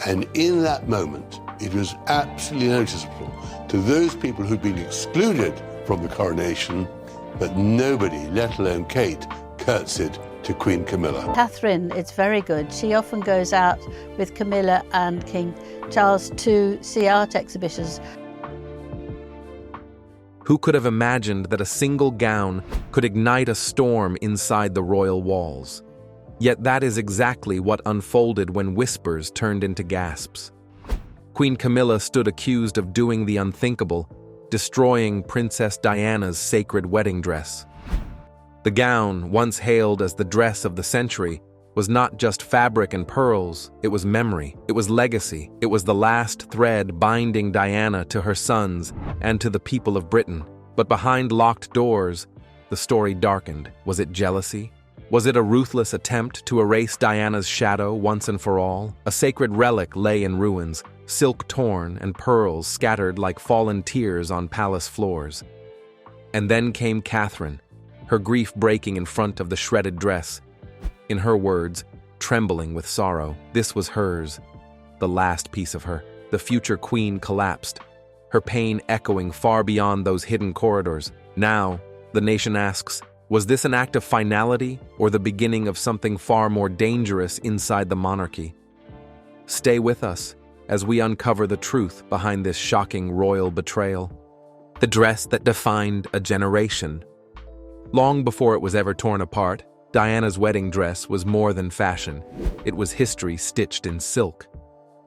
And in that moment, it was absolutely noticeable to those people who'd been excluded from the coronation that nobody, let alone Kate, curtsied to Queen Camilla. Catherin, it's very good. She often goes out with Camilla and King Charles to see art exhibitions. Who could have imagined that a single gown could ignite a storm inside the royal walls? Yet that is exactly what unfolded when whispers turned into gasps. Queen Camilla stood accused of doing the unthinkable, destroying Princess Diana's sacred wedding dress. The gown, once hailed as the dress of the century, was not just fabric and pearls, it was memory, it was legacy, it was the last thread binding Diana to her sons and to the people of Britain. But behind locked doors, the story darkened. Was it jealousy? Was it a ruthless attempt to erase Diana's shadow once and for all? A sacred relic lay in ruins, silk torn and pearls scattered like fallen tears on palace floors. And then came Catherin, her grief breaking in front of the shredded dress. In her words, trembling with sorrow. This was hers, the last piece of her. The future queen collapsed, her pain echoing far beyond those hidden corridors. Now, the nation asks, was this an act of finality or the beginning of something far more dangerous inside the monarchy? Stay with us as we uncover the truth behind this shocking royal betrayal. The dress that defined a generation. Long before it was ever torn apart, Diana's wedding dress was more than fashion. It was history stitched in silk.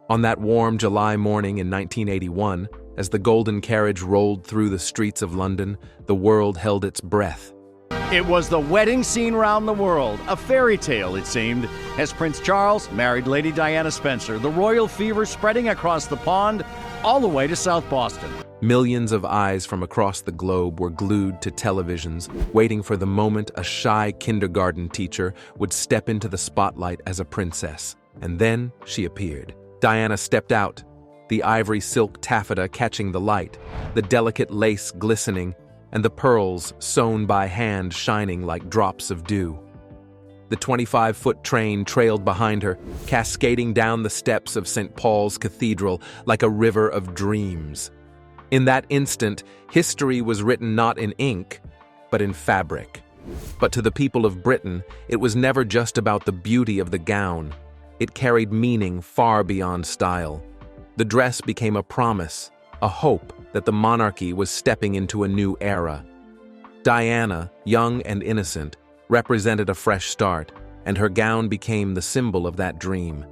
On that warm July morning in 1981, as the golden carriage rolled through the streets of London, the world held its breath. It was the wedding scene round the world, a fairy tale it seemed, as Prince Charles married Lady Diana Spencer, the royal fever spreading across the pond all the way to South Boston. Millions of eyes from across the globe were glued to televisions, waiting for the moment a shy kindergarten teacher would step into the spotlight as a princess. And then she appeared. Diana stepped out, the ivory silk taffeta catching the light, the delicate lace glistening, and the pearls sewn by hand shining like drops of dew. The 25-foot train trailed behind her, cascading down the steps of St. Paul's Cathedral like a river of dreams. In that instant, history was written not in ink, but in fabric. But to the people of Britain, it was never just about the beauty of the gown. It carried meaning far beyond style. The dress became a promise, a hope that the monarchy was stepping into a new era. Diana, young and innocent, represented a fresh start, and her gown became the symbol of that dream.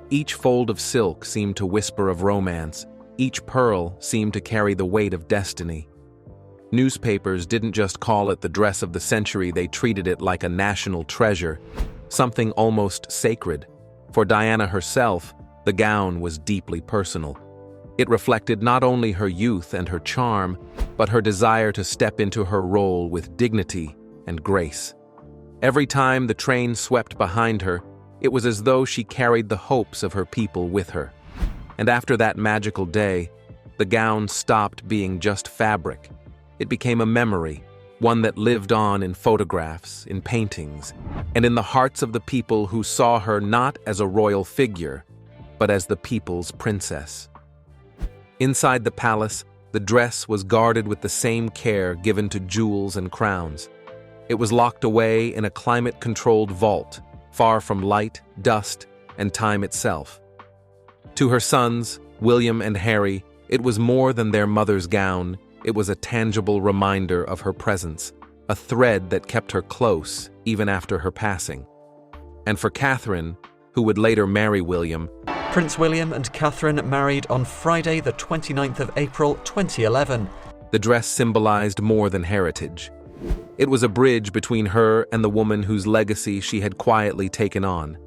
Each fold of silk seemed to whisper of romance. Each pearl seemed to carry the weight of destiny. Newspapers didn't just call it the dress of the century, they treated it like a national treasure, something almost sacred. For Diana herself, the gown was deeply personal. It reflected not only her youth and her charm, but her desire to step into her role with dignity and grace. Every time the train swept behind her, it was as though she carried the hopes of her people with her. And after that magical day, the gown stopped being just fabric. It became a memory, one that lived on in photographs, in paintings, and in the hearts of the people who saw her not as a royal figure, but as the people's princess. Inside the palace, the dress was guarded with the same care given to jewels and crowns. It was locked away in a climate-controlled vault, far from light, dust, and time itself. To her sons, William and Harry, it was more than their mother's gown. It was a tangible reminder of her presence, a thread that kept her close even after her passing. And for Catherin, who would later marry William, Prince William and Catherin married on Friday, the 29th of April, 2011. The dress symbolized more than heritage. It was a bridge between her and the woman whose legacy she had quietly taken on.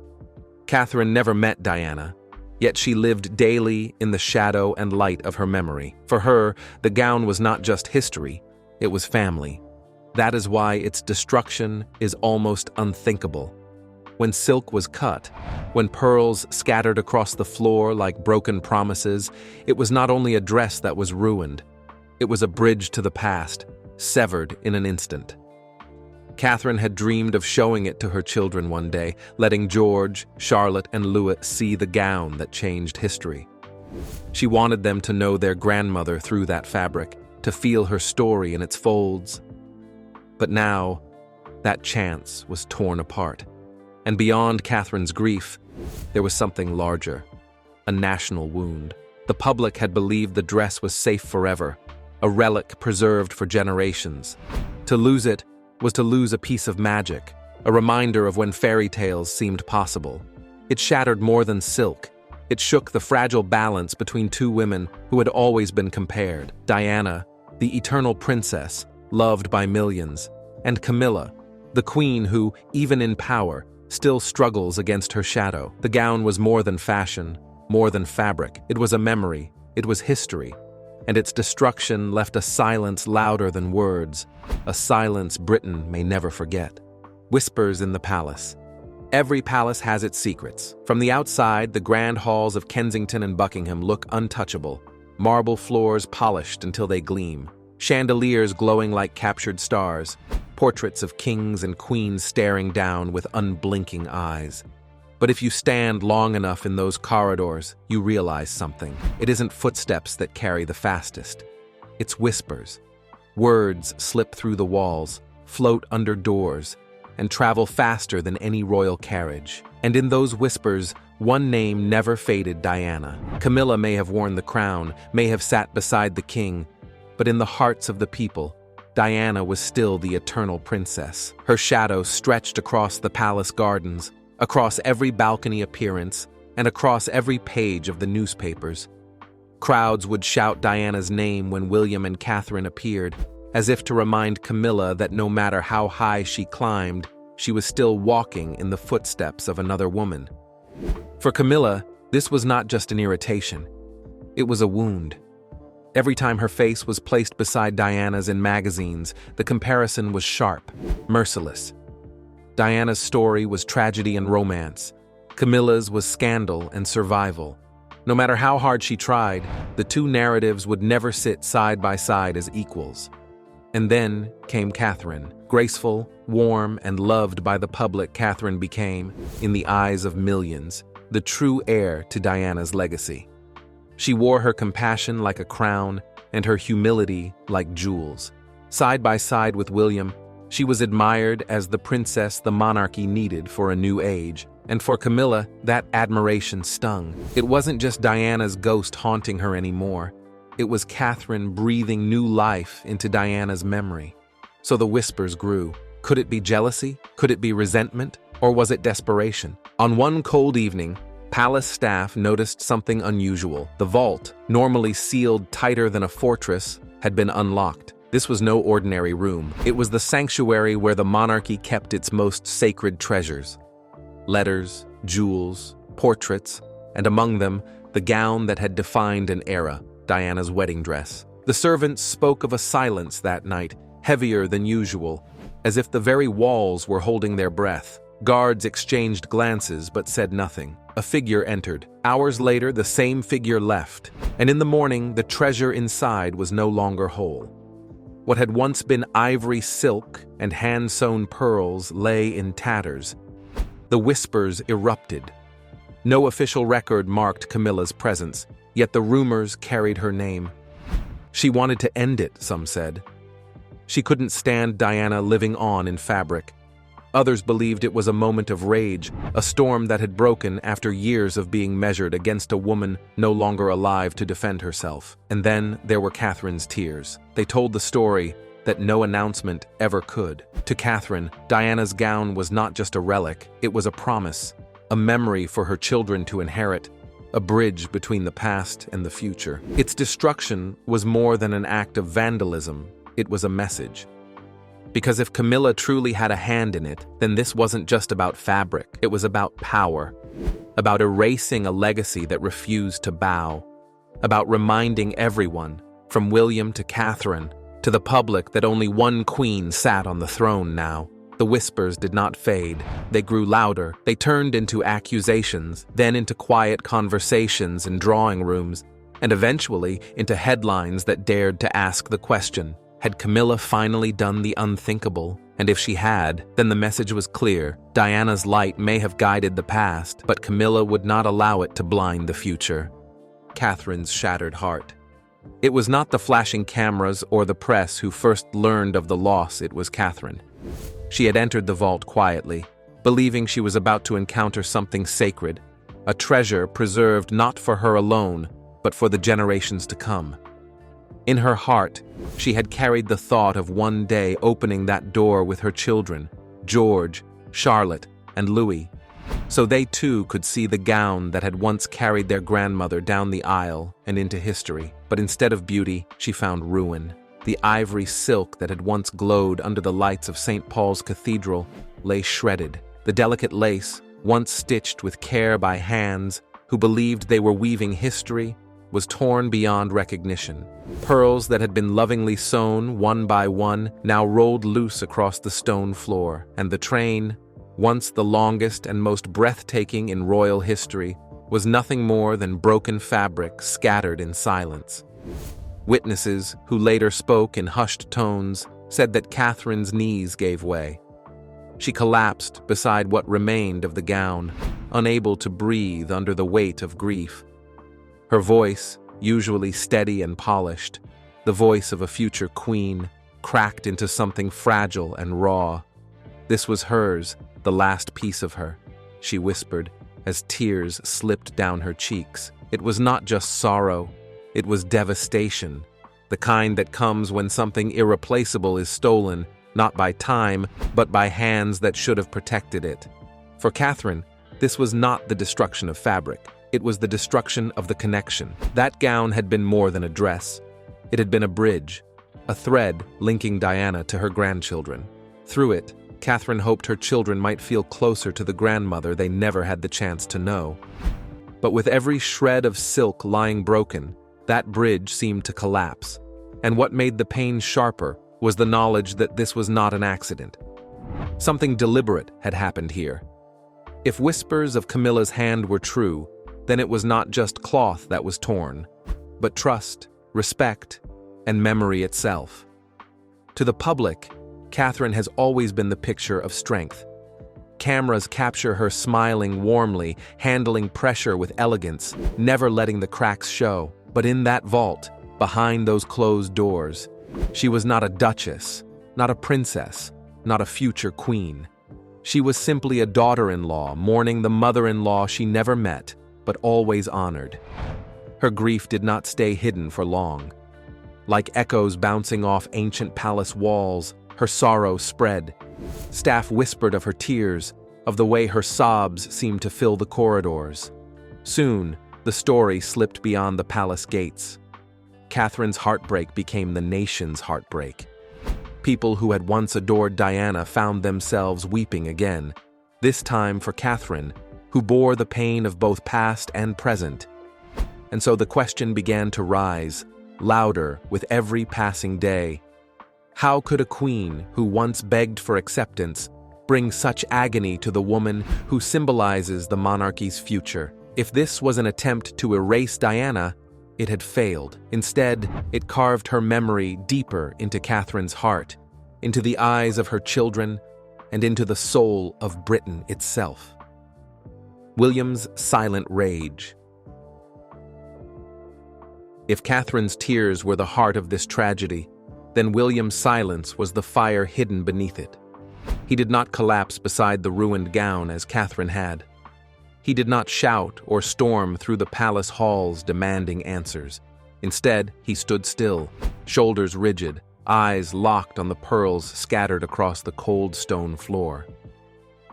Catherin never met Diana, yet she lived daily in the shadow and light of her memory. For her, the gown was not just history, it was family. That is why its destruction is almost unthinkable. When silk was cut, when pearls scattered across the floor like broken promises, it was not only a dress that was ruined, it was a bridge to the past, severed in an instant. Catherin had dreamed of showing it to her children one day, letting George, Charlotte, and Louis see the gown that changed history. She wanted them to know their grandmother through that fabric, to feel her story in its folds. But now, that chance was torn apart. And beyond Catherine's grief, there was something larger, a national wound. The public had believed the dress was safe forever, a relic preserved for generations. To lose it was to lose a piece of magic, a reminder of when fairy tales seemed possible. It shattered more than silk. It shook the fragile balance between two women who had always been compared. Diana, the eternal princess, loved by millions, and Camilla, the queen who, even in power, still struggles against her shadow. The gown was more than fashion, more than fabric. It was a memory, it was history, and its destruction left a silence louder than words, a silence Britain may never forget. Whispers in the palace. Every palace has its secrets. From the outside, the grand halls of Kensington and Buckingham look untouchable, marble floors polished until they gleam, chandeliers glowing like captured stars, portraits of kings and queens staring down with unblinking eyes. But if you stand long enough in those corridors, you realize something. It isn't footsteps that carry the fastest. It's whispers. Words slip through the walls, float under doors, and travel faster than any royal carriage. And in those whispers, one name never faded: Diana. Camilla may have worn the crown, may have sat beside the king, but in the hearts of the people, Diana was still the eternal princess. Her shadow stretched across the palace gardens, across every balcony appearance, and across every page of the newspapers. Crowds would shout Diana's name when William and Catherin appeared, as if to remind Camilla that no matter how high she climbed, she was still walking in the footsteps of another woman. For Camilla, this was not just an irritation. It was a wound. Every time her face was placed beside Diana's in magazines, the comparison was sharp, merciless. Diana's story was tragedy and romance. Camilla's was scandal and survival. No matter how hard she tried, the two narratives would never sit side by side as equals. And then came Catherin. Graceful, warm, and loved by the public, Catherin became, in the eyes of millions, the true heir to Diana's legacy. She wore her compassion like a crown and her humility like jewels. Side by side with William, she was admired as the princess the monarchy needed for a new age, and for Camilla, that admiration stung. It wasn't just Diana's ghost haunting her anymore. It was Catherin breathing new life into Diana's memory. So the whispers grew. Could it be jealousy? Could it be resentment? Or was it desperation? On one cold evening, palace staff noticed something unusual. The vault, normally sealed tighter than a fortress, had been unlocked. This was no ordinary room. It was the sanctuary where the monarchy kept its most sacred treasures. Letters, jewels, portraits, and among them, the gown that had defined an era, Diana's wedding dress. The servants spoke of a silence that night, heavier than usual, as if the very walls were holding their breath. Guards exchanged glances but said nothing. A figure entered. Hours later, the same figure left, and in the morning, the treasure inside was no longer whole. What had once been ivory silk and hand-sewn pearls lay in tatters. The whispers erupted. No official record marked Camilla's presence, yet the rumors carried her name. She wanted to end it, some said. She couldn't stand Diana living on in fabric. Others believed it was a moment of rage, a storm that had broken after years of being measured against a woman no longer alive to defend herself. And then there were Catherine's tears. They told the story that no announcement ever could. To Catherin, Diana's gown was not just a relic, it was a promise, a memory for her children to inherit, a bridge between the past and the future. Its destruction was more than an act of vandalism, it was a message. Because if Camilla truly had a hand in it, then this wasn't just about fabric, it was about power, about erasing a legacy that refused to bow, about reminding everyone, from William to Catherin, to the public, that only one queen sat on the throne now. The whispers did not fade, they grew louder, they turned into accusations, then into quiet conversations in drawing rooms, and eventually into headlines that dared to ask the question, Had Camilla finally done the unthinkable? And if she had, then the message was clear. Diana's light may have guided the past, but Camilla would not allow it to blind the future. Catherine's shattered heart. It was not the flashing cameras or the press who first learned of the loss, it was Catherin. She had entered the vault quietly, believing she was about to encounter something sacred, a treasure preserved not for her alone, but for the generations to come. In her heart, she had carried the thought of one day opening that door with her children, George, Charlotte, and Louis, so they too could see the gown that had once carried their grandmother down the aisle and into history. But instead of beauty, she found ruin. The ivory silk that had once glowed under the lights of St. Paul's Cathedral lay shredded. The delicate lace, once stitched with care by hands who believed they were weaving history, was torn beyond recognition. Pearls that had been lovingly sewn one by one now rolled loose across the stone floor, and the train, once the longest and most breathtaking in royal history, was nothing more than broken fabric scattered in silence. Witnesses, who later spoke in hushed tones, said that Catherine's knees gave way. She collapsed beside what remained of the gown, unable to breathe under the weight of grief. Her voice, usually steady and polished, the voice of a future queen, cracked into something fragile and raw. This was hers, the last piece of her, she whispered, as tears slipped down her cheeks. It was not just sorrow, it was devastation, the kind that comes when something irreplaceable is stolen, not by time, but by hands that should have protected it. For Catherin, this was not the destruction of fabric. It was the destruction of the connection. That gown had been more than a dress. It had been a bridge, a thread linking Diana to her grandchildren. Through it, Catherin hoped her children might feel closer to the grandmother they never had the chance to know. But with every shred of silk lying broken, that bridge seemed to collapse. And what made the pain sharper was the knowledge that this was not an accident. Something deliberate had happened here. If whispers of Camilla's hand were true, then it was not just cloth that was torn, but trust, respect, and memory itself. To the public, Catherin has always been the picture of strength. Cameras capture her smiling warmly, handling pressure with elegance, never letting the cracks show. But in that vault, behind those closed doors, she was not a duchess, not a princess, not a future queen. She was simply a daughter-in-law mourning the mother-in-law she never met, but always honored. Her grief did not stay hidden for long. Like echoes bouncing off ancient palace walls, her sorrow spread. Staff whispered of her tears, of the way her sobs seemed to fill the corridors. Soon, the story slipped beyond the palace gates. Catherine's heartbreak became the nation's heartbreak. People who had once adored Diana found themselves weeping again, this time for Catherin, who bore the pain of both past and present. And so the question began to rise, louder with every passing day. How could a queen who once begged for acceptance bring such agony to the woman who symbolizes the monarchy's future? If this was an attempt to erase Diana, it had failed. Instead, it carved her memory deeper into Catherine's heart, into the eyes of her children, and into the soul of Britain itself. William's silent rage. If Catherine's tears were the heart of this tragedy, then William's silence was the fire hidden beneath it. He did not collapse beside the ruined gown as Catherin had. He did not shout or storm through the palace halls demanding answers. Instead, he stood still, shoulders rigid, eyes locked on the pearls scattered across the cold stone floor.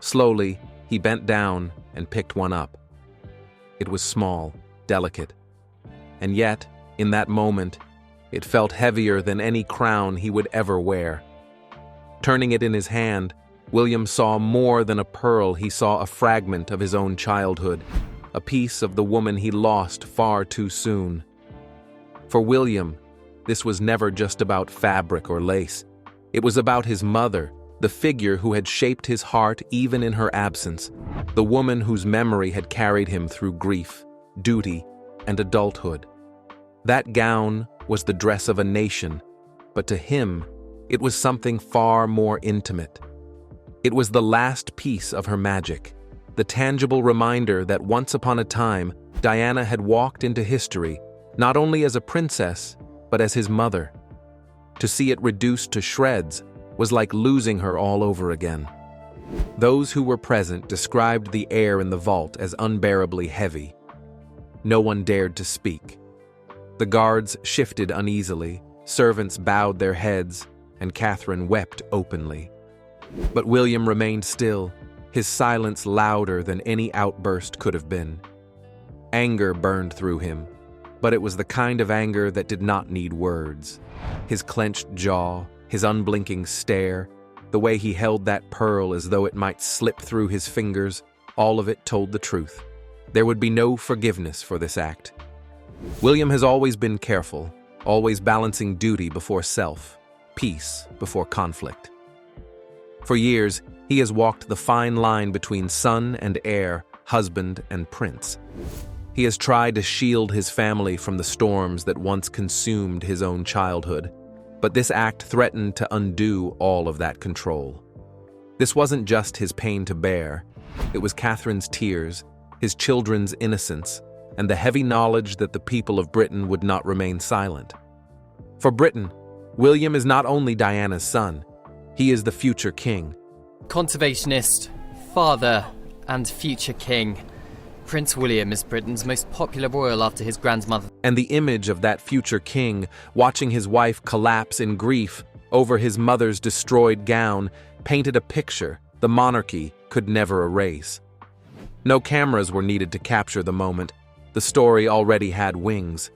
Slowly, he bent down and picked one up. It was small, delicate, and yet, in that moment, it felt heavier than any crown he would ever wear. Turning it in his hand, William saw more than a pearl. He saw a fragment of his own childhood, a piece of the woman he lost far too soon. For William, this was never just about fabric or lace. It was about his mother, the figure who had shaped his heart even in her absence, the woman whose memory had carried him through grief, duty, and adulthood. That gown was the dress of a nation, but to him, it was something far more intimate. It was the last piece of her magic, the tangible reminder that once upon a time, Diana had walked into history, not only as a princess, but as his mother. To see it reduced to shreds was like losing her all over again. Those who were present described the air in the vault as unbearably heavy. No one dared to speak. The guards shifted uneasily, servants bowed their heads, and Catherin wept openly. But William remained still, his silence louder than any outburst could have been. Anger burned through him, but it was the kind of anger that did not need words. His clenched jaw, his unblinking stare, the way he held that pearl as though it might slip through his fingers, all of it told the truth. There would be no forgiveness for this act. William has always been careful, always balancing duty before self, peace before conflict. For years, he has walked the fine line between son and heir, husband and prince. He has tried to shield his family from the storms that once consumed his own childhood, but this act threatened to undo all of that control. This wasn't just his pain to bear, it was Catherine's tears, his children's innocence, and the heavy knowledge that the people of Britain would not remain silent. For Britain, William is not only Diana's son, he is the future king. Conservationist, father, and future king. Prince William is Britain's most popular royal after his grandmother. And the image of that future king, watching his wife collapse in grief over his mother's destroyed gown, painted a picture the monarchy could never erase. No cameras were needed to capture the moment. The story already had wings.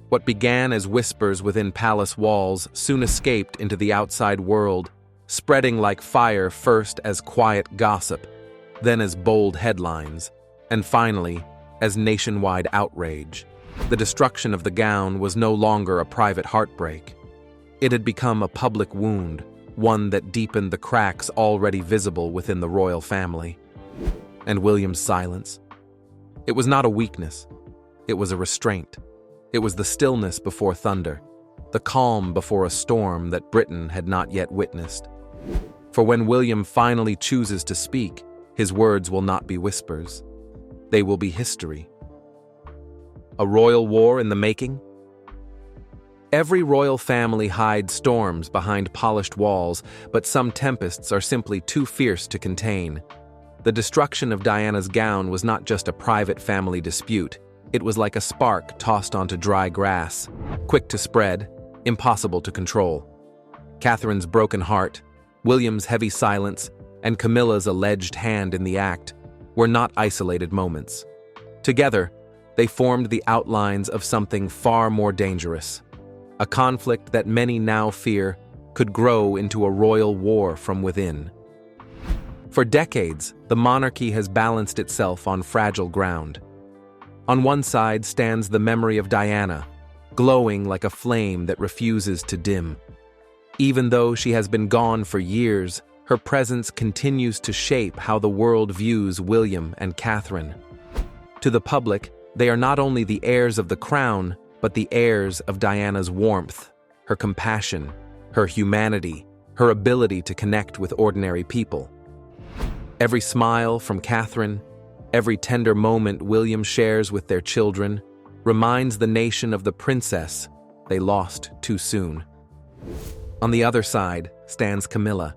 What began as whispers within palace walls soon escaped into the outside world, spreading like fire first as quiet gossip, then as bold headlines, and finally as nationwide outrage. The destruction of the gown was no longer a private heartbreak. It had become a public wound, one that deepened the cracks already visible within the royal family. And William's silence? It was not a weakness. It was a restraint. It was the stillness before thunder, the calm before a storm that Britain had not yet witnessed. For when William finally chooses to speak, his words will not be whispers. They will be history. A royal war in the making? Every royal family hides storms behind polished walls, but some tempests are simply too fierce to contain. The destruction of Diana's gown was not just a private family dispute. It was like a spark tossed onto dry grass, quick to spread, impossible to control. Catherine's broken heart, William's heavy silence, and Camilla's alleged hand in the act were not isolated moments. Together, they formed the outlines of something far more dangerous, a conflict that many now fear could grow into a royal war from within. For decades, the monarchy has balanced itself on fragile ground. On one side stands the memory of Diana, glowing like a flame that refuses to dim. Even though she has been gone for years, her presence continues to shape how the world views William and Catherin. To the public, they are not only the heirs of the crown, but the heirs of Diana's warmth, her compassion, her humanity, her ability to connect with ordinary people. Every smile from Catherin, every tender moment William shares with their children, reminds the nation of the princess they lost too soon. On the other side stands Camilla.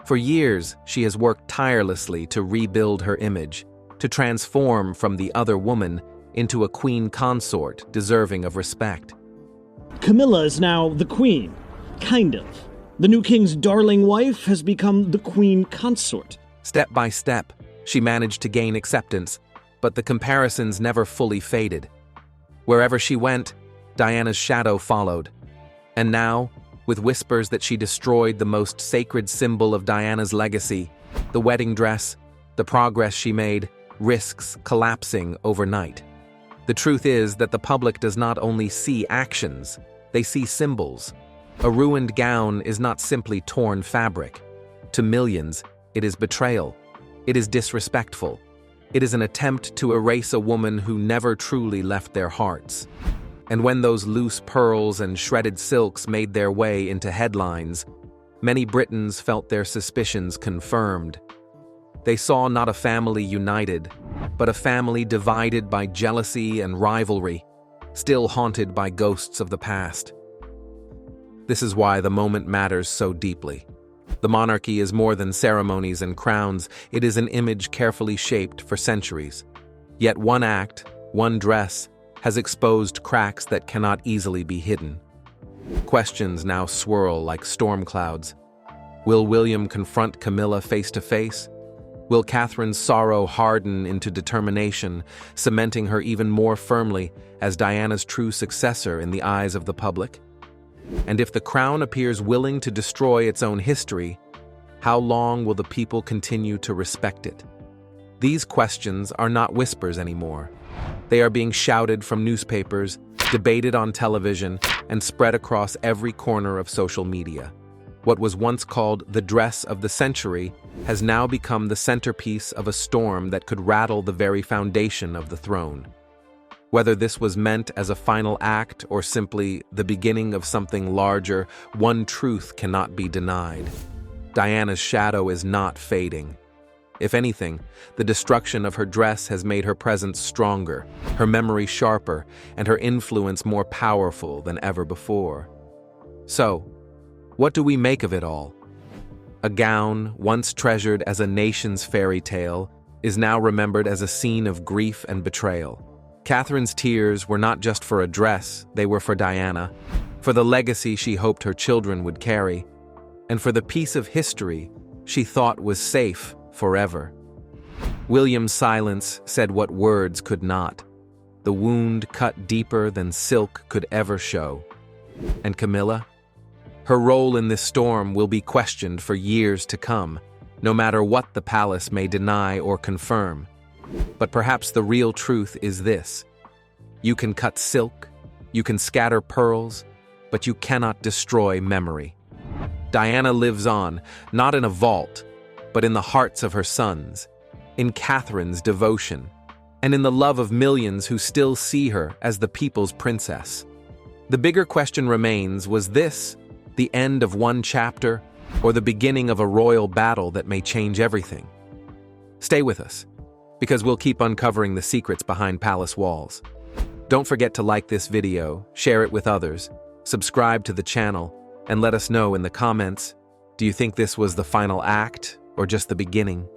For years, she has worked tirelessly to rebuild her image, to transform from the other woman into a queen consort deserving of respect. Camilla is now the queen, kind of. The new king's darling wife has become the queen consort. Step by step, she managed to gain acceptance, but the comparisons never fully faded. Wherever she went, Diana's shadow followed. And now, with whispers that she destroyed the most sacred symbol of Diana's legacy, the wedding dress, the progress she made, risks collapsing overnight. The truth is that the public does not only see actions, they see symbols. A ruined gown is not simply torn fabric. To millions, it is betrayal. It is disrespectful. It is an attempt to erase a woman who never truly left their hearts. And when those loose pearls and shredded silks made their way into headlines, many Britons felt their suspicions confirmed. They saw not a family united, but a family divided by jealousy and rivalry, still haunted by ghosts of the past. This is why the moment matters so deeply. The monarchy is more than ceremonies and crowns. It is an image carefully shaped for centuries. Yet one act, one dress, has exposed cracks that cannot easily be hidden. Questions now swirl like storm clouds. Will William confront Camilla face to face? Will Catherine's sorrow harden into determination, cementing her even more firmly as Diana's true successor in the eyes of the public? And if the crown appears willing to destroy its own history, how long will the people continue to respect it? These questions are not whispers anymore. They are being shouted from newspapers, debated on television, and spread across every corner of social media. What was once called the dress of the century has now become the centerpiece of a storm that could rattle the very foundation of the throne. Whether this was meant as a final act or simply the beginning of something larger, one truth cannot be denied. Diana's shadow is not fading. If anything, the destruction of her dress has made her presence stronger, her memory sharper, and her influence more powerful than ever before. So, what do we make of it all? A gown, once treasured as a nation's fairy tale, is now remembered as a scene of grief and betrayal. Catherine's tears were not just for a dress, they were for Diana, for the legacy she hoped her children would carry, and for the piece of history she thought was safe forever. William's silence said what words could not. The wound cut deeper than silk could ever show. And Camilla? Her role in this storm will be questioned for years to come, no matter what the palace may deny or confirm. But perhaps the real truth is this: you can cut silk, you can scatter pearls, but you cannot destroy memory. Diana lives on, not in a vault, but in the hearts of her sons, in Catherine's devotion, and in the love of millions who still see her as the people's princess. The bigger question remains, was this the end of one chapter or the beginning of a royal battle that may change everything? Stay with us, because we'll keep uncovering the secrets behind palace walls. Don't forget to like this video, share it with others, subscribe to the channel, and let us know in the comments, do you think this was the final act or just the beginning?